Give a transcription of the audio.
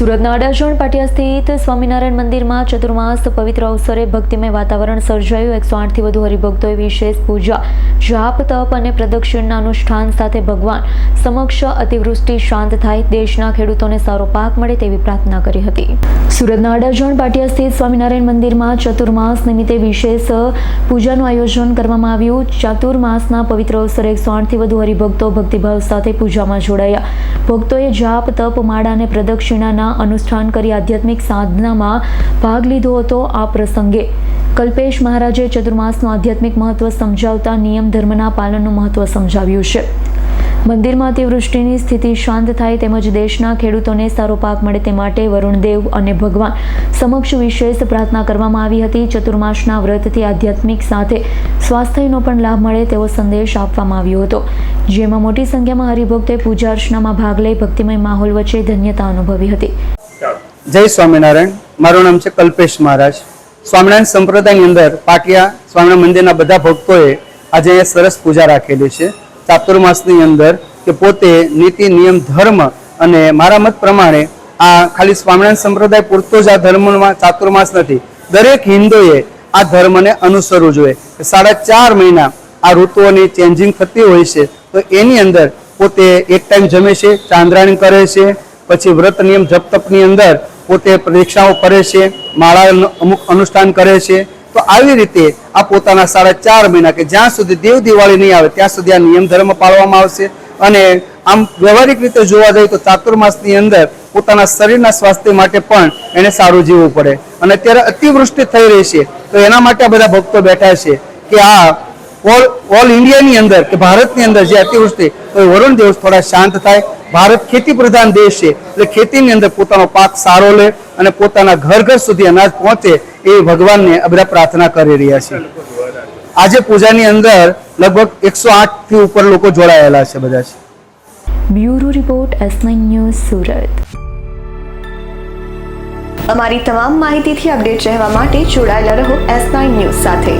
સુરતના અડાજણ પાટિયા સ્થિત સ્વામિનારાયણ મંદિરમાં ચતુર્માસ પવિત્ર અવસરે ભક્તિમય વાતાવરણ સર્જાયું। 108 થી વધુ હરિભક્તોએ વિશેષ પૂજા, જાપ, તપ અને પ્રદક્ષિણના અનુષ્ઠાન સાથે ભગવાન સમક્ષ અતિવૃષ્ટિ શાંત થાય, દેશના ખેડૂતોને સારો પાક મળે તેવી પ્રાર્થના કરી હતી। સુરતના અડાજણ પાટિયા સ્થિત સ્વામિનારાયણ મંદિરમાં ચતુર્માસ નિમિત્તે વિશેષ પૂજાનું આયોજન કરવામાં આવ્યું। ચાતુર્માસના પવિત્ર અવસરે 108 થી વધુ હરિભક્તો ભક્તિભાવ સાથે પૂજામાં જોડાયા। ભક્તોએ જાપ, તપ, માળા અને પ્રદક્ષિણાના અનુષ્ઠાન કરી આધ્યાત્મિક સાધનામાં ભાગ લીધો હતો। આ પ્રસંગે કલ્પેશ મહારાજે ચતુર્માસનું આધ્યાત્મિક મહત્વ સમજાવતા નિયમ ધર્મના પાલનનું મહત્વ સમજાવ્યું છે। મંદિરમાં અતિવૃષ્ટિની સ્થિતિ શાંત થાય તેમજ દેશના ખેડૂતોને સારો પાક મળે તે માટે વરુણદેવ અને ભગવાન સમક્ષ વિશેષ પ્રાર્થના કરવામાં આવી હતી। ચતુર્માસના વ્રતથી આધ્યાત્મિક સાથે સ્વાસ્થ્યનો પણ લાભ મળે તેવો સંદેશ આપવામાં આવ્યો હતો, જેમાં મોટી સંખ્યામાં હરિભક્તોએ પૂજા અર્ચનામાં ભાગ લઈ ભક્તિમય માહોલ વચ્ચે ધન્યતા અનુભવી હતી। જય સ્વામિનારાયણ। મારું નામ છે કલ્પેશ મહારાજ। સ્વામિનારાયણ સંપ્રદાયની અંદર પાટિયા સ્વામિનારાયણ મંદિરના બધા ભક્તોએ આજે સરસ પૂજા રાખેલી છે ચાતુર્માસની અંદર કે પોતે નીતિ નિયમ ધર્મ અને મારા મત પ્રમાણે આ ખાલી સ્વામિનારાયણ સંપ્રદાય પૂરતો જ આ ધર્મમાં ચાતુર્માસ નથી, દરેક હિન્દુએ આ ધર્મને અનુસરવું જોઈએ। 4.5 મહિના આ ઋતુઓની ચેન્જિંગ થતી હોય છે, તો એની અંદર પોતે એક ટાઈમ જમે છે, ચાંદ્રાયણ કરે છે, પછી વ્રત નિયમ જપ તપની અંદર પોતે પરીક્ષાઓ કરે છે, માળા અમુક અનુષ્ઠાન કરે છે। તો આવી રીતે આ પોતાના 4.5 મહિના કે જ્યાં સુધી દેવ દિવાળી નહીં આવે ત્યાં સુધી આ નિયમ ધર્મ પાળવામાં આવશે। અને આમ વ્યવહારિક રીતે જોવા જઈએ તો ચાતુર્માસની અંદર પોતાના શરીરના સ્વાસ્થ્ય માટે પણ એને સારું જીવવું પડે। અને અત્યારે અતિવૃષ્ટિ થઈ રહી છે, તો એના માટે બધા ભક્તો બેઠા છે કે આ ઓલ ઇન્ડિયાની અંદર કે ભારતની અંદર જે અતિવૃષ્ટિ, તો વરુણ દેવ થોડા શાંત થાય। ભારત ખેતી પ્રધાન દેશ છે, એટલે ખેતીની અંદર પોતાનો પાક સારો લે અને પોતાના ઘર ઘર સુધી અનાજ પહોંચે એ ભગવાનને બધા પ્રાર્થના કરી રહ્યા છે। આજે પૂજાની અંદર લગભગ 108 થી ઉપર લોકો જોડાયેલા છે બધા છે। Bureau report S9 news Surat. અમારી તમામ માહિતીથી અપડેટ રહેવા માટે જોડાયેલા રહો S9 ન્યૂઝ સાથે।